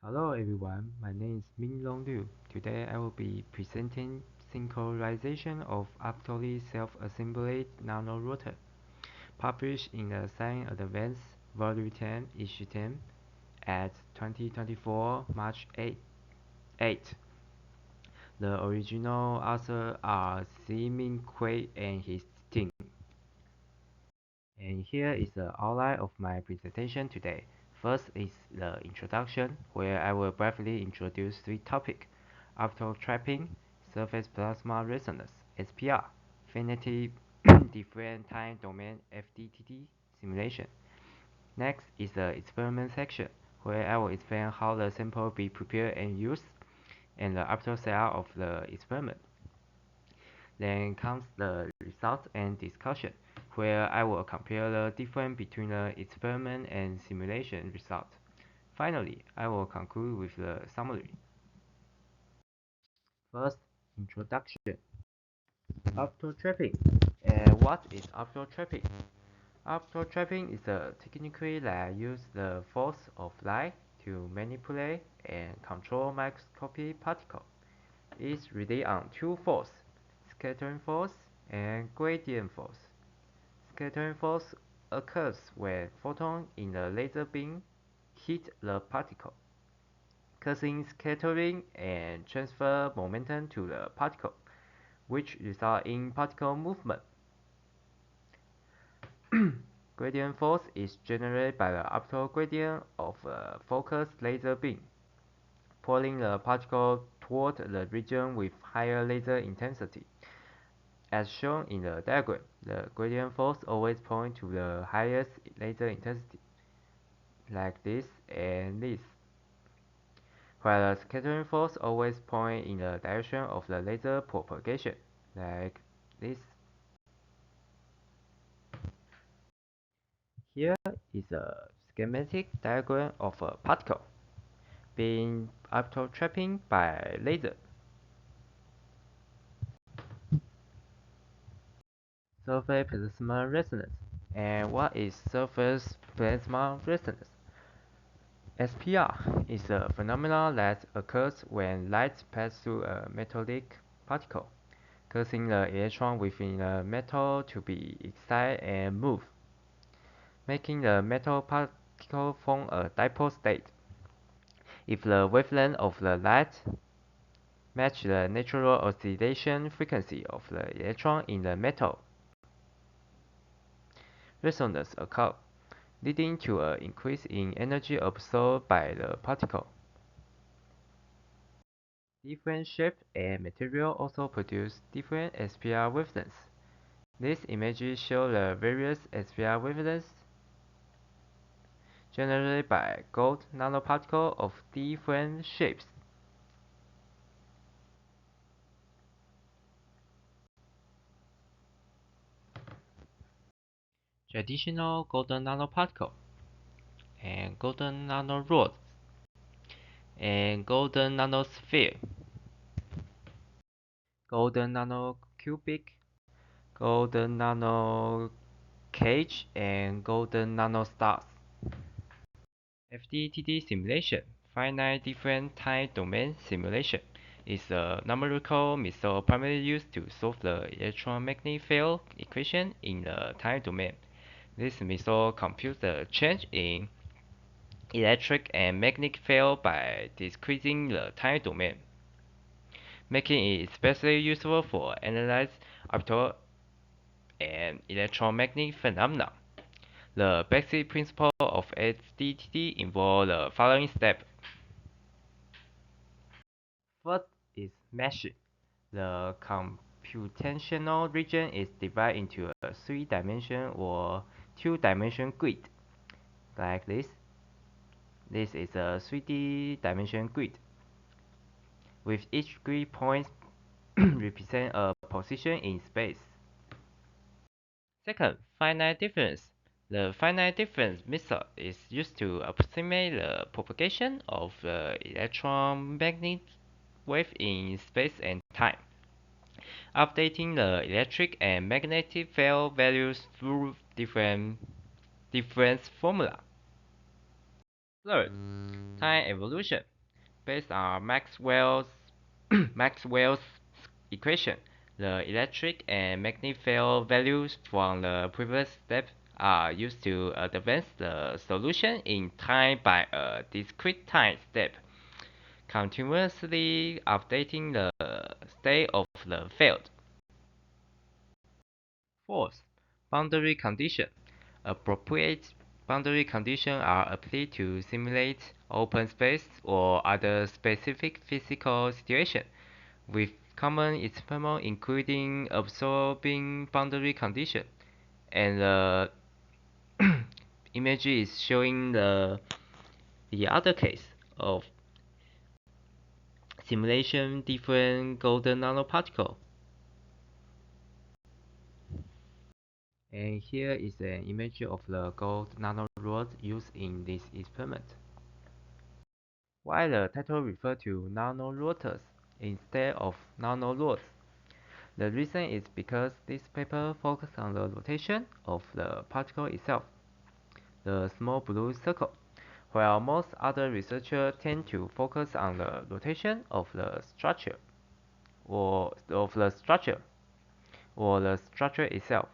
Hello everyone, my name is Minglong Liu. Today I will be presenting synchronization of optically self-assembled nanorotor, published in the Science Advance Volume 10, Issue 10, at 2024 March 8. The original authors are Min Kui and his team. And here is the outline of my presentation today. First is the introduction, where I will briefly introduce three topics: optical trapping, surface plasma resonance (SPR), finite different time domain (FDTD) simulation. Next is the experiment section, where I will explain how the sample be prepared and used, and the optical setup of the experiment. Then comes the results and discussion, where I will compare the difference between the experiment and simulation results. Finally, I will conclude with the summary. First, introduction. Optical trapping. And what is optical trapping? Optical trapping is a technique that uses the force of light to manipulate and control microscopic particles. It relies on two forces: scattering force and gradient force. Scattering force occurs when photons in the laser beam hit the particle, causing scattering and transfer momentum to the particle, which results in particle movement. Gradient force is generated by the optical gradient of a focused laser beam, pulling the particle toward the region with higher laser intensity. As shown in the diagram, the gradient force always points to the highest laser intensity, like this and this, while the scattering force always points in the direction of the laser propagation, like this. Here is a schematic diagram of a particle being optical trapping by laser. Surface plasma resonance. And what is surface plasma resonance? SPR is a phenomenon that occurs when light passes through a metallic particle, causing the electron within the metal to be excited and move, making the metal particle form a dipole state. If the wavelength of the light matches the natural oscillation frequency of the electron in the metal, resonance occurs, leading to an increase in energy absorbed by the particle. Different shapes and materials also produce different SPR wavelengths. These images show the various SPR wavelengths generated by gold nanoparticles of different shapes. Traditional golden nanoparticle and golden nanorods and golden nanosphere, golden nanocubic, golden nanocage, and golden nanostars. FDTD simulation, finite different time domain simulation, is a numerical method primarily used to solve the electromagnetic field equation in the time domain. This method computes the change in electric and magnetic field by decreasing the time domain, making it especially useful for analyzing optical and electromagnetic phenomena. The basic principle of FDTD involve the following steps. First is meshing. The computational region is divided into a 3-dimension or 2-dimension grid, like this. This is a 3D dimension grid, with each grid point represent a position in space. Second, finite difference. The finite difference method is used to approximate the propagation of the electromagnetic wave in space and time, updating the electric and magnetic field values through difference formula. Third, time evolution. based on Maxwell's equation. The electric and magnetic field values from the previous step are used to advance the solution in time by a discrete time step, continuously updating the state of the field. Fourth, boundary condition. Appropriate boundary conditions are applied to simulate open space or other specific physical situations, with common experiments including absorbing boundary condition. And the image is showing the other case of simulation different golden nanoparticle. And here is an image of the gold nanorod used in this experiment. Why the title refers to nanorotors instead of nanorods? The reason is because this paper focuses on the rotation of the particle itself, the small blue circle, while most other researchers tend to focus on the rotation of the structure or the structure itself.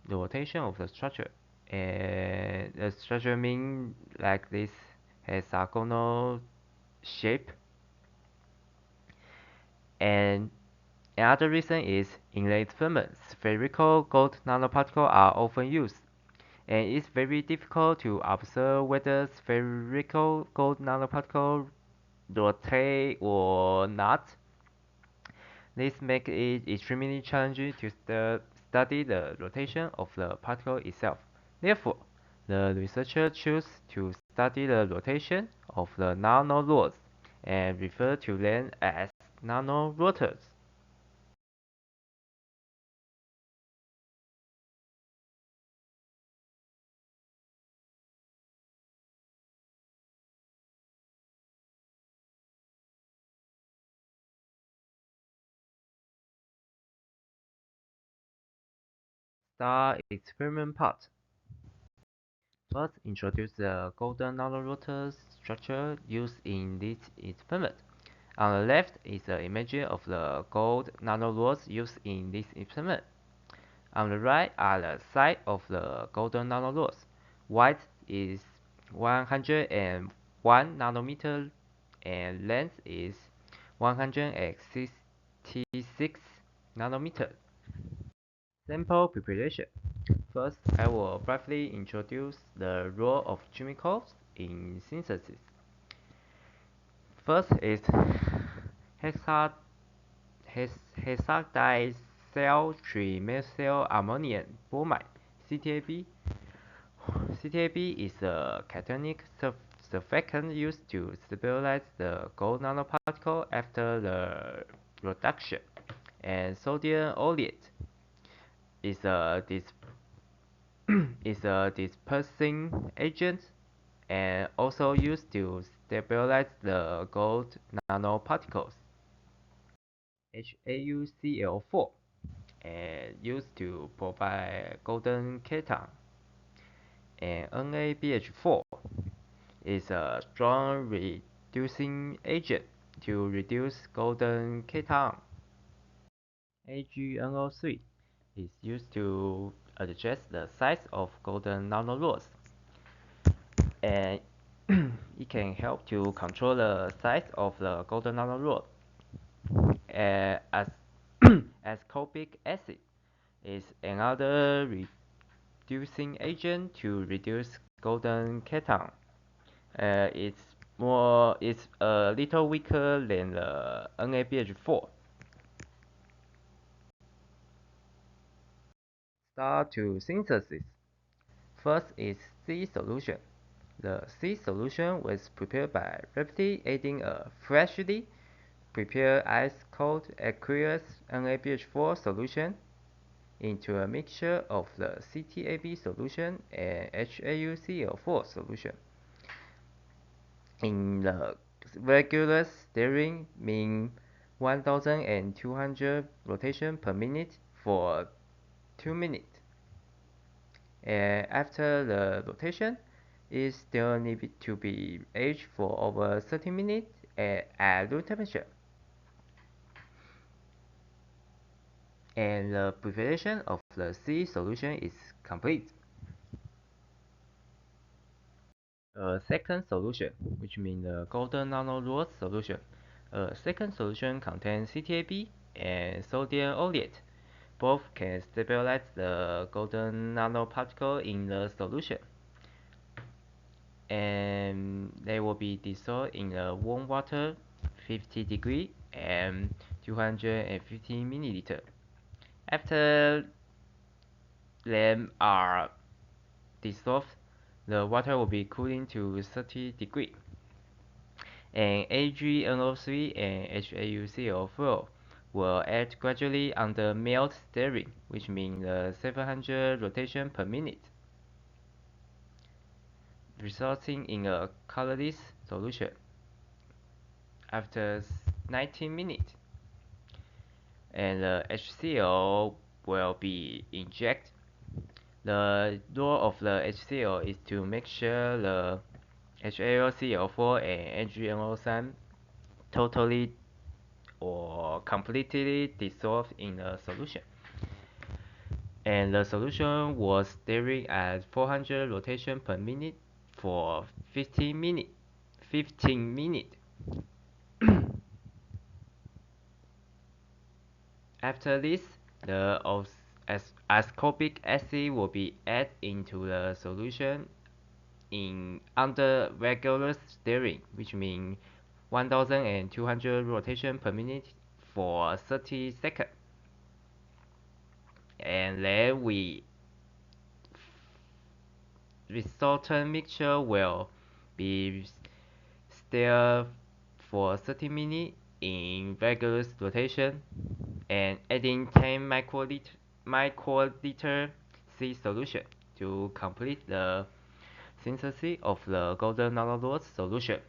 The rotation of the structure, and the structure means like this hexagonal shape. And another reason is in the experiment, spherical gold nanoparticles are often used, and it's very difficult to observe whether spherical gold nanoparticles rotate or not. This makes it extremely challenging to study the rotation of the particle itself. Therefore, the researcher chose to study the rotation of the nanorods and refer to them as nanorotors. Star experiment part. First, introduce the golden nanorotor structure used in this experiment. On the left is an image of the gold nanorods used in this experiment. On the right are the size of the golden nanorods. Width is 101 nanometer and length is 166 nanometer. Sample preparation. First, I will briefly introduce the role of chemicals in synthesis. First is hexadicyl 3-methyl ammonium bromide (CTAB). CTAB is a cationic surfactant used to stabilize the gold nanoparticle after the reduction. And sodium oleate is a dispersing agent and also used to stabilize the gold nanoparticles. HAuCl4 and used to provide golden cation. And NaBH4 is a strong reducing agent to reduce golden cation. AgNO3 is used to adjust the size of golden nanorods, and it can help to control the size of the golden nanorod. As ascorbic acid is another reducing agent to reduce golden cation. It's a little weaker than the NaBH4. Start to synthesis. First is C solution. The C solution was prepared by rapidly adding a freshly prepared ice-cold aqueous NaBH4 solution into a mixture of the CTAB solution and HAuCl4 solution. In the regular stirring mean 1200 rotation per minute for 2 minutes. And after the rotation, It still needs to be aged for over 30 minutes at room temperature. And the preparation of the C solution is complete. A second solution, which means the golden nanorods solution. A second solution contains CTAB and sodium oleate. Both can stabilize the golden nanoparticle in the solution, and they will be dissolved in the warm water 50 degree and 250 milliliter. After them are dissolved, the water will be cooling to 30 degree. And AgNO3 and HAUCO4 will add gradually under mild stirring, which means 700 rotation per minute, resulting in a colorless solution. After 19 minutes, and the HCl will be injected. The role of the HCl is to make sure the HALCl4 and AgNO3 totally or completely dissolved in the solution. And the solution was stirring at 400 rotation per minute for 15 minutes. After this, the ascorbic acid will be added into the solution in under regular stirring, which means 1200 rotation per minute for 30 seconds. And then resultant mixture will be stirred for 30 minutes in regular rotation and adding 10 microliter C solution to complete the synthesis of the golden nanorods solution.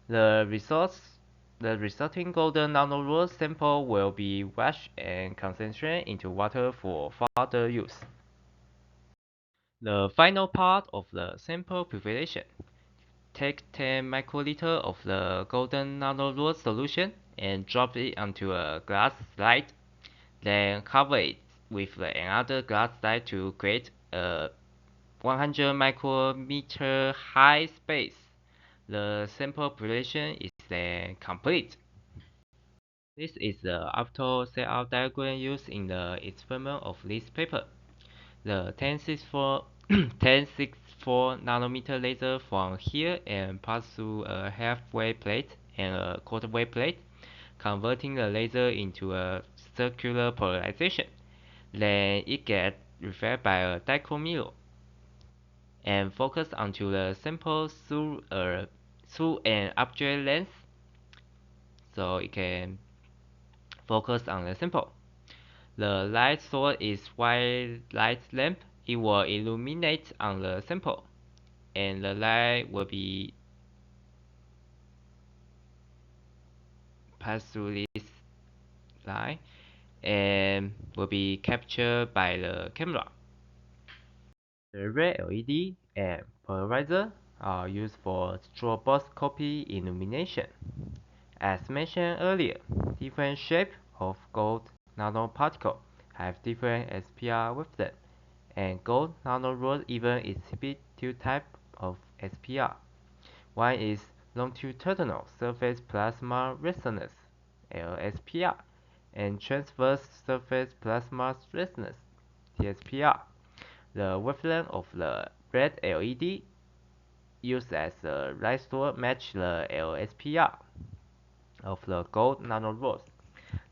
The resulting golden nanorods sample will be washed and concentrated into water for further use. The final part of the sample preparation. Take 10 microliter of the golden nanorods solution and drop it onto a glass slide. Then cover it with another glass slide to create a 100 micrometer high space. The sample preparation is then complete. This is the after setup diagram used in the experiment of this paper. The 1064 nanometer laser from here and pass through a halfway plate and a quarter-way plate, converting the laser into a circular polarization. Then it gets reflected by a dichrome mirror and focus onto the sample through an object lens, so it can focus on the sample. The light source is white light lamp. It will illuminate on the sample, and the light will be passed through this line and will be captured by the camera. The red LED and polarizer are used for stroboscopy illumination. As mentioned earlier, different shapes of gold nanoparticles have different SPR wavelengths, and gold nanorods even exhibit two types of SPR. One is longitudinal surface plasma resonance (LSPR) and transverse surface plasma resonance (TSPR). The wavelength of the red LED used as a light source matches the LSPR of the gold nanorods.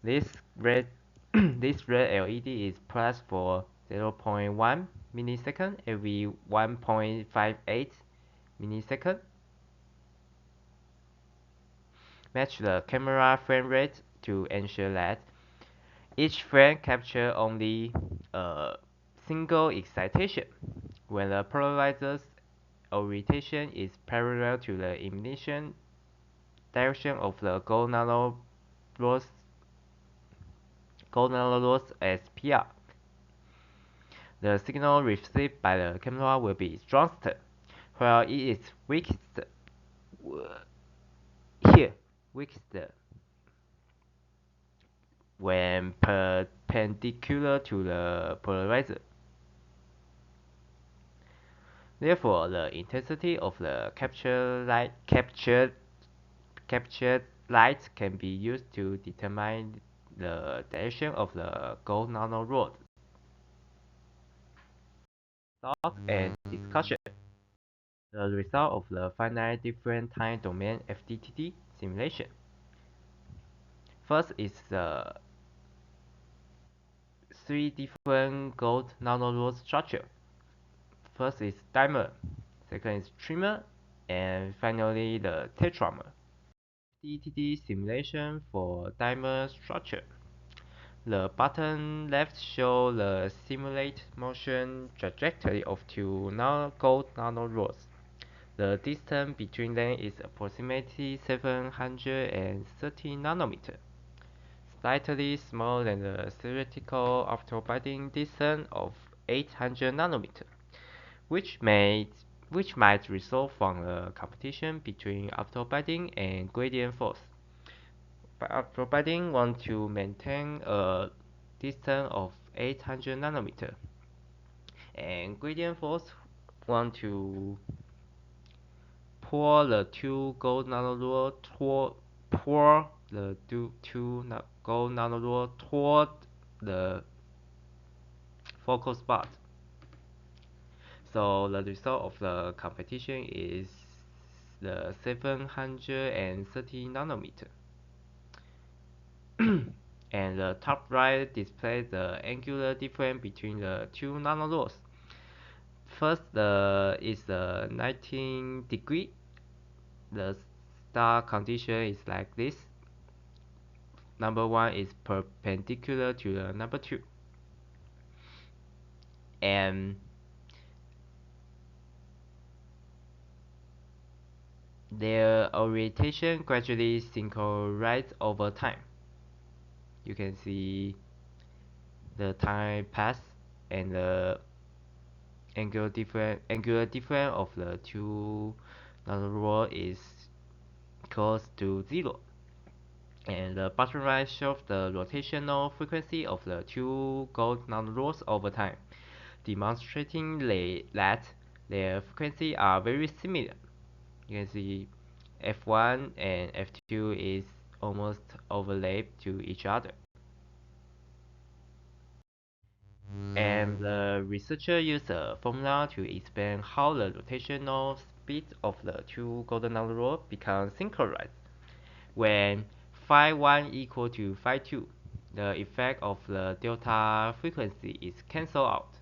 This red LED is pressed for 0.1 millisecond every 1.58 millisecond. Match the camera frame rate to ensure that each frame captures only a single excitation when the polarizer's orientation is parallel to the emission direction of the gold nanorods SPR. The signal received by the camera will be strongest, while it is weakest here, weakest when perpendicular to the polarizer. Therefore, the intensity of the captured light can be used to determine the direction of the gold nanorod. Thought and discussion. The result of the finite different time domain FDTD simulation. First is the three different gold nanorod structure. First is dimer, second is trimer, and finally the tetramer. FDTD simulation for dimer structure. The bottom left shows the simulated motion trajectory of two gold nanorods. The distance between them is approximately 730 nanometers, slightly smaller than the theoretical after-binding distance of 800 nanometers, which might result from a competition between after-binding and gradient force. After-binding want to maintain a distance of 800 nanometers, and gradient force want to pour the two gold nanorod toward the focal spot. So the result of the competition is the 730 nanometer. And the top right displays the angular difference between the two nanorods. First is the 19 degree. The star condition is like this. Number 1 is perpendicular to the number 2. And their orientation gradually synchronizes over time. You can see the time pass and the angular difference of the two nanorods is close to 0. And the bottom right shows the rotational frequency of the two gold nanorods over time, demonstrating that their frequencies are very similar. You can see F1 and F2 is almost overlapped to each other. And the researcher used a formula to explain how the rotational speed of the two golden nanorods become synchronized. When phi1 equal to phi2, the effect of the delta frequency is cancelled out.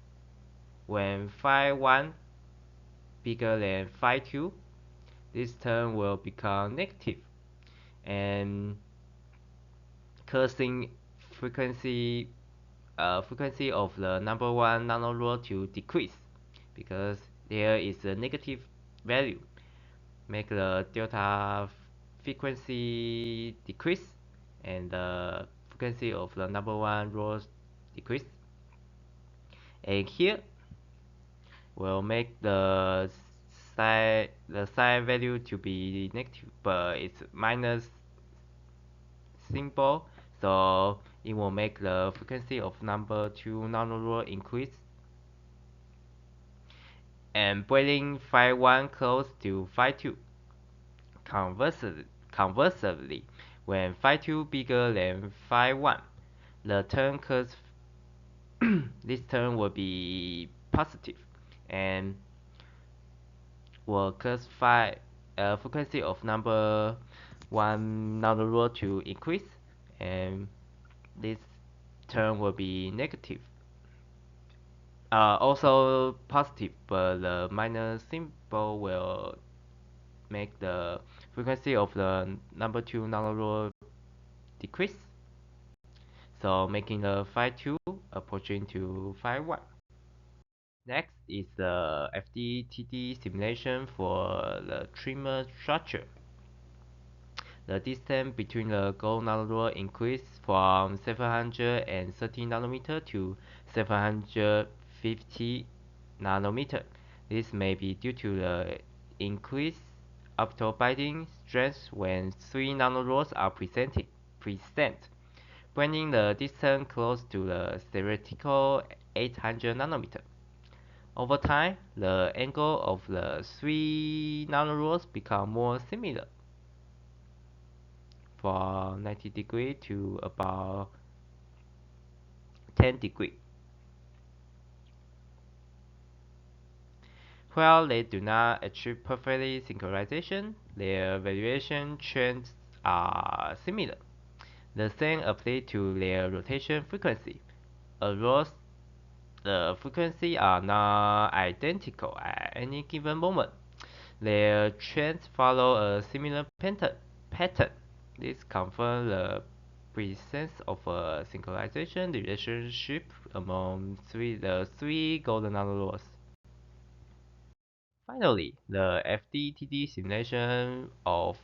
When phi1 bigger than phi2, this term will become negative, and causing frequency of the number one nanorod to decrease, because there is a negative value, make the delta frequency decrease and the frequency of the number one rod decrease. And here will make the psi value to be negative, but it's minus symbol, so it will make the frequency of number 2 nanorod increase, and bringing phi1 close to phi2. Conversely, when phi2 bigger than phi1, the term curves this term will be positive and will cause frequency of number 1 nanorod to increase, and this term will be negative. Also positive, but the minus symbol will make the frequency of the number 2 nanorod decrease, so making the phi2 approaching to phi1. Next is the FDTD simulation for the trimer structure. The distance between the gold nanorod increased from 730 nanometer to 750 50 nanometer. This may be due to the increased opto binding strength when 3 nanorods are present, bringing the distance close to the theoretical 800 nanometer. Over time, the angle of the 3 nanorods become more similar, from 90 degree to about 10 degree. While they do not achieve perfect synchronization, their variation trends are similar. The same applies to their rotation frequency. Although the frequencies are not identical at any given moment, their trends follow a similar pattern. This confirms the presence of a synchronization relationship among the three golden nanorods. Finally, the FDTD simulation of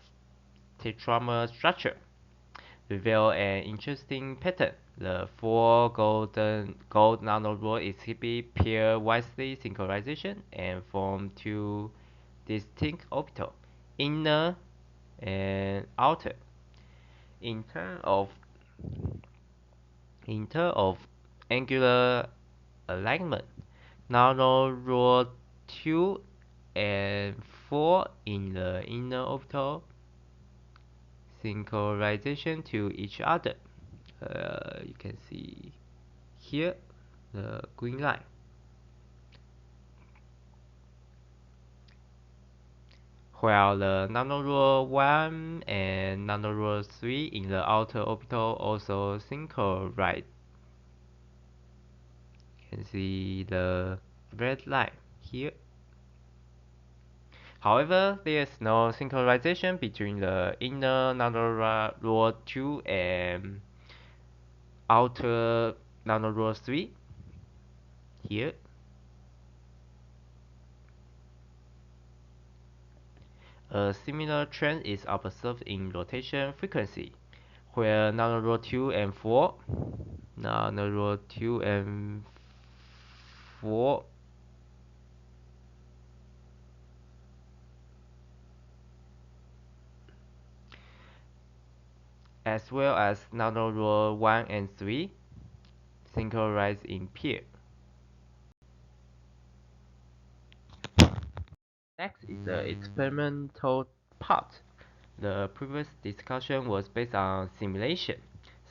tetramer structure reveal an interesting pattern. The four gold nanorods exhibit pair-wisely synchronization and form two distinct orbitals, inner and outer. In terms of angular alignment, nanorod 2 and 4 in the inner orbital synchronization to each other. You can see here the green line. While the nanorod 1 and nanorod 3 in the outer orbital also synchronize. You can see the red line here. However, there is no synchronization between the inner nanorod 2 and outer nanorod 3 here. A similar trend is observed in rotation frequency, where nanorod 2 and 4 as well as nanorod 1 and 3 synchronize in pair. Next is the experimental part. The previous discussion was based on simulation,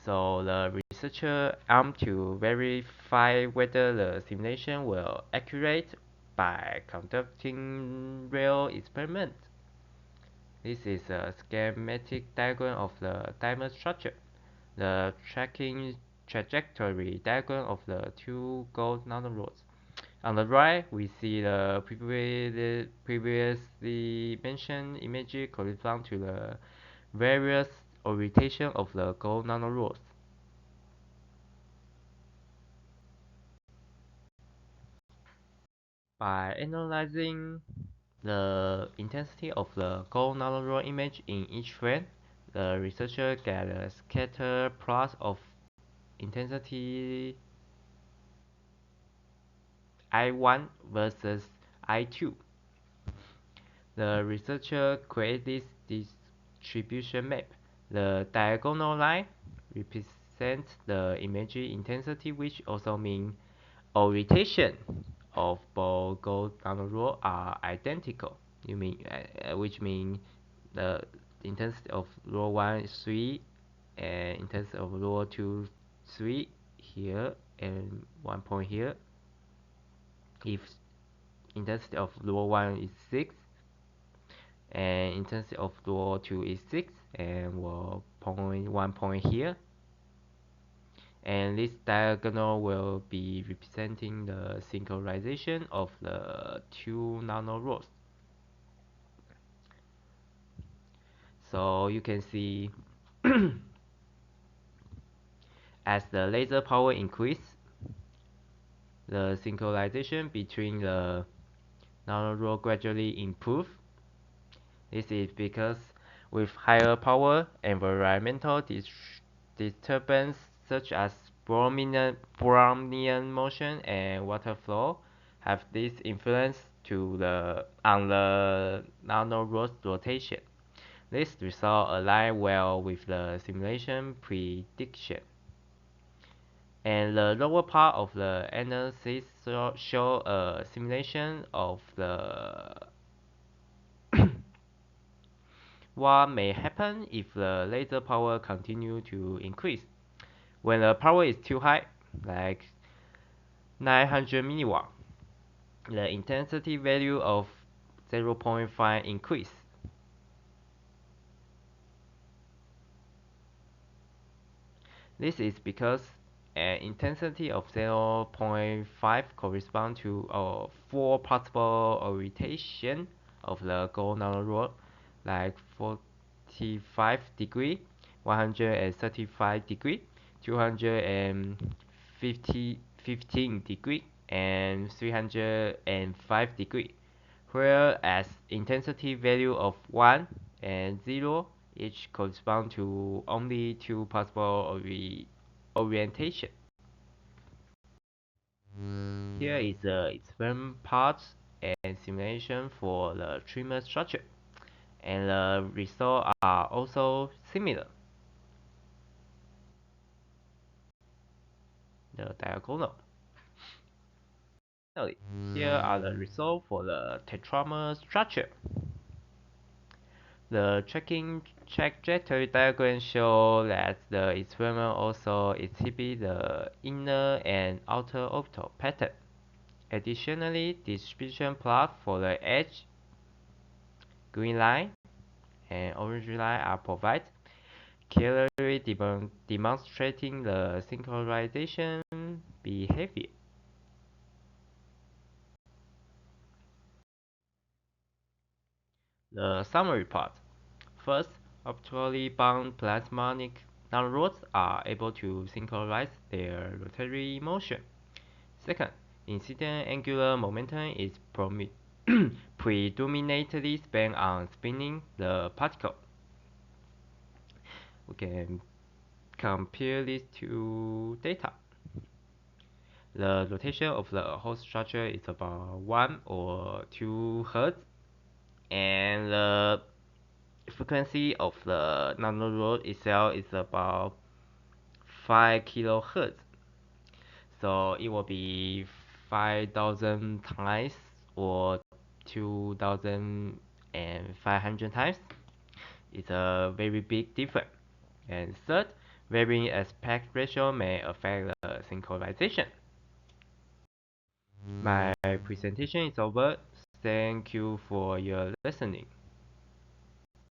so the researcher aimed to verify whether the simulation were accurate by conducting real experiments. This is a schematic diagram of the diamond structure, the tracking trajectory diagram of the two gold nanorods. On the right, we see the previously mentioned image correspond to the various orientation of the gold nanorods. By analyzing the intensity of the gold nanorod image in each frame, the researcher get a scatter plot of intensity I1 versus I2. The researcher created this distribution map. The diagonal line represents the image intensity, which also means orientation of both gold nanorod are identical. Which means the intensity of row 1 is 3 and intensity of row 2 3 here and 1 point here. If intensity of row 1 is 6 and intensity of row 2 is 6 and 1 point here, and this diagonal will be representing the synchronization of the two nanorods. So you can see as the laser power increase, the synchronization between the nanorod gradually improve. This is because with higher power, environmental disturbance such as Brownian motion and water flow have this influence on the nanorod's rotation. This result align well with the simulation prediction. And the lower part of the analysis show a simulation of what may happen if the laser power continue to increase. When the power is too high, like 900 milliwatt, the intensity value of 0.5 increase. This is because an intensity of 0.5 corresponds to 4 possible orientation of the gold nanorod, like 45 degree, 135 degree, 215 degree, and 305 degree, whereas intensity value of 1 and 0 each correspond to only 2 possible orientation. Here is the experiment part and simulation for the trimmer structure, and the results are also similar. The diagonal. Here are the results for the tetramer structure. The tracking trajectory diagram shows that the experiment also exhibits the inner and outer orbital pattern. Additionally, distribution plot for the edge, green line, and orange line are provided, clearly demonstrating the synchronization behavior. The summary part. First, optically bound plasmonic nanorods are able to synchronize their rotary motion. Second, incident angular momentum is predominantly spent on spinning the particle. We can compare these two data. The rotation of the whole structure is about 1 or 2 Hz, and the frequency of the nanorod itself is about 5 kHz. So it will be 5,000 times or 2,500 times. It's a very big difference. And third, varying aspect ratio may affect the synchronization. My presentation is over. Thank you for your listening.